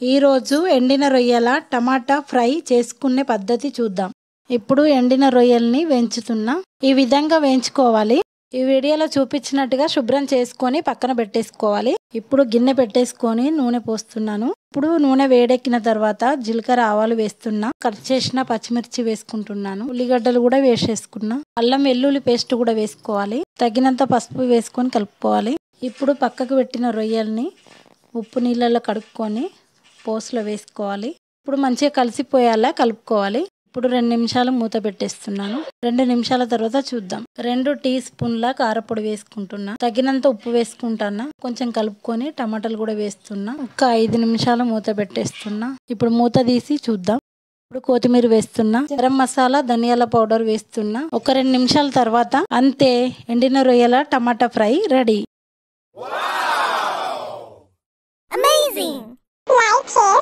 ఈరోజు ఎండిన రొయ్యల టమాటా ఫ్రై చేసుకునే పద్ధతి చూద్దాం. ఇప్పుడు ఎండిన రొయ్యల్ని వేయించుతున్నా. ఈ విధంగా వేయించుకోవాలి. ఈ వీడియోలో చూపించినట్టుగా శుభ్రం చేసుకొని పక్కన పెట్టేసుకోవాలి. ఇప్పుడు గిన్నె పెట్టేసుకొని నూనె పోస్తున్నాను. ఇప్పుడు నూనె వేడెక్కిన తర్వాత జీలకర్ర ఆవాలు వేస్తున్నా. కట్ చేసిన పచ్చిమిర్చి వేసుకుంటున్నాను. ఉల్లిగడ్డలు కూడా వేసేసుకున్నా. అల్లం వెల్లుల్లి పేస్ట్ కూడా వేసుకోవాలి. తగినంత పసుపు వేసుకొని కలుపుకోవాలి. ఇప్పుడు పక్కకు పెట్టిన రొయ్యల్ని ఉప్పు నీళ్ళలో కడుక్కొని పోస్లో వేసుకోవాలి. ఇప్పుడు మంచిగా కలిసిపోయేలా కలుపుకోవాలి. ఇప్పుడు 2 నిమిషాలు మూత పెట్టేస్తున్నాను. 2 నిమిషాల తర్వాత చూద్దాం. 2 టీ స్పూన్ల కారపొడి వేసుకుంటున్నా. తగినంత ఉప్పు వేసుకుంటున్నా. కొంచెం కలుపుకొని టమాటాలు కూడా వేస్తున్నా. ఒక 5 నిమిషాలు మూత పెట్టేస్తున్నా. ఇప్పుడు మూత తీసి చూద్దాం. ఇప్పుడు కొత్తిమీర వేస్తున్నా. గరం మసాలా, ధనియాల పౌడర్ వేస్తున్నా. ఒక 2 నిమిషాల తర్వాత అంతే, ఎండిన రొయ్యల tomato fry ready. Amazing! Like, share,